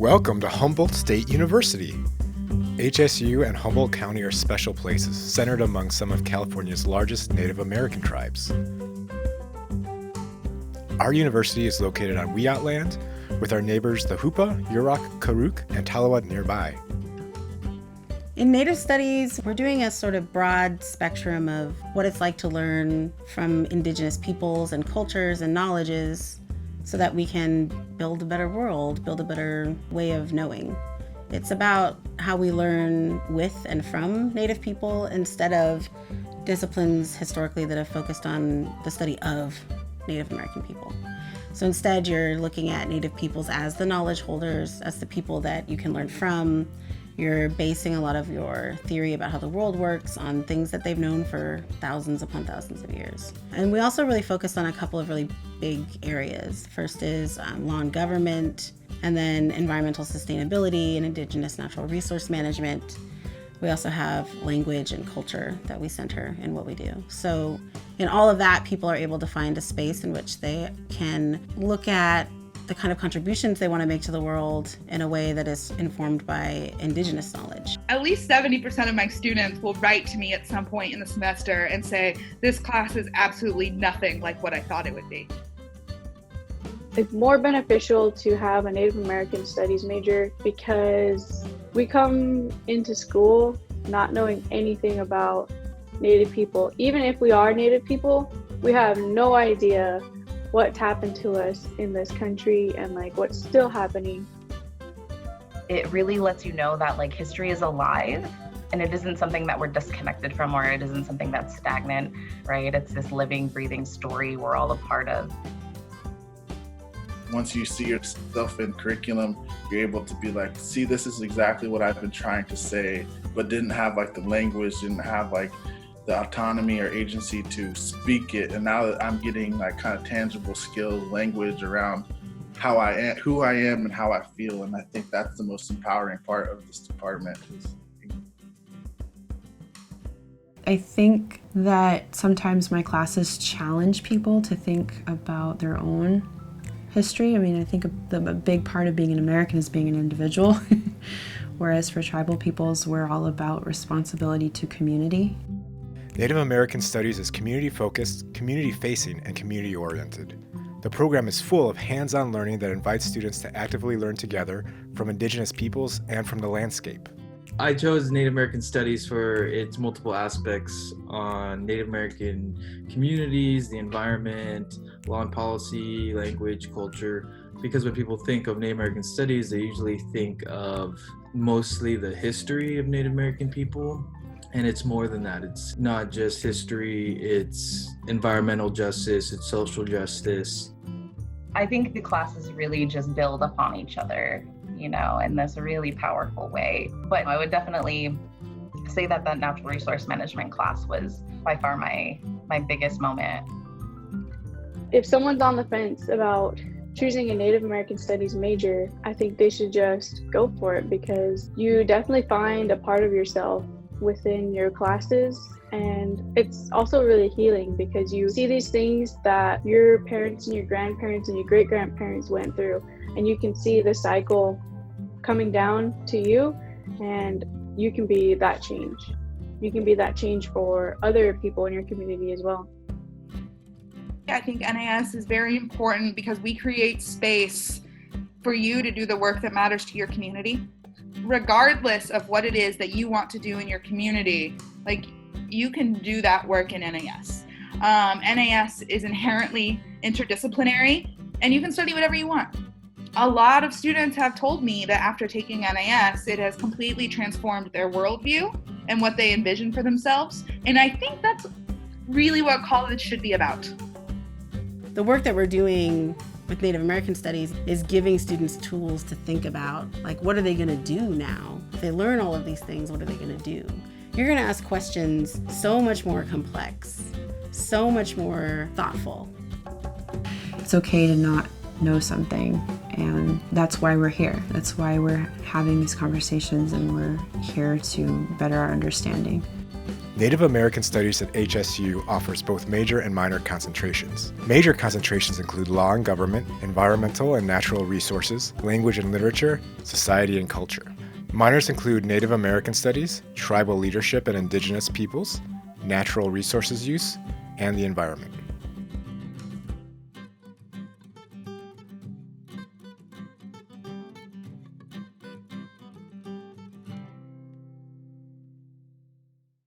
Welcome to Humboldt State University. HSU and Humboldt County are special places centered among some of California's largest Native American tribes. Our university is located on Wiyot land, with our neighbors the Hupa, Yurok, Karuk, and Talawat nearby. In Native Studies, we're doing a sort of broad spectrum of what it's like to learn from Indigenous peoples and cultures and knowledges so that we can build a better world, build a better way of knowing. It's about how we learn with and from Native people instead of disciplines historically that have focused on the study of Native American people. So instead, you're looking at Native peoples as the knowledge holders, as the people that you can learn from. You're basing a lot of your theory about how the world works on things that they've known for thousands upon thousands of years. And we also really focus on a couple of really big areas. First is law and government, and then environmental sustainability and Indigenous natural resource management. We also have language and culture that we center in what we do. So in all of that, people are able to find a space in which they can look at the kind of contributions they want to make to the world in a way that is informed by Indigenous knowledge. At least 70% of my students will write to me at some point in the semester and say, this class is absolutely nothing like what I thought it would be. It's more beneficial to have a Native American Studies major because we come into school not knowing anything about Native people. Even if we are Native people, we have no idea what's happened to us in this country and what's still happening. It really lets you know that history is alive and it isn't something that we're disconnected from, or it isn't something that's stagnant, right? It's this living, breathing story we're all a part of. Once you see yourself in curriculum, you're able to be see, this is exactly what I've been trying to say, but didn't have the language, didn't have the autonomy or agency to speak it. And now that I'm getting kind of tangible skill language around how I am, who I am, and how I feel. And I think that's the most empowering part of this department. I think that sometimes my classes challenge people to think about their own history. I think a big part of being an American is being an individual, whereas for tribal peoples, we're all about responsibility to community. Native American Studies is community-focused, community-facing, and community-oriented. The program is full of hands-on learning that invites students to actively learn together from Indigenous peoples and from the landscape. I chose Native American Studies for its multiple aspects on Native American communities, the environment, law and policy, language, culture, because when people think of Native American Studies, they usually think of mostly the history of Native American people. And it's more than that. It's not just history, it's environmental justice, it's social justice. I think the classes really just build upon each other, in this really powerful way. But I would definitely say that natural resource management class was by far my biggest moment. If someone's on the fence about choosing a Native American Studies major, I think they should just go for it, because you definitely find a part of yourself within your classes, and it's also really healing because you see these things that your parents and your grandparents and your great-grandparents went through, and you can see the cycle coming down to you, and you can be that change. You can be that change for other people in your community as well. I think NAS is very important because we create space for you to do the work that matters to your community. Regardless of what it is that you want to do in your community, you can do that work in NAS. NAS is inherently interdisciplinary, and you can study whatever you want. A lot of students have told me that after taking NAS, it has completely transformed their worldview and what they envision for themselves. And I think that's really what college should be about. The work that we're doing with Native American Studies is giving students tools to think about, what are they going to do now? If they learn all of these things, what are they going to do? You're going to ask questions so much more complex, so much more thoughtful. It's okay to not know something, and that's why we're here. That's why we're having these conversations, and we're here to better our understanding. Native American Studies at HSU offers both major and minor concentrations. Major concentrations include law and government, environmental and natural resources, language and literature, society and culture. Minors include Native American Studies, tribal leadership and indigenous peoples, natural resources use, and the environment.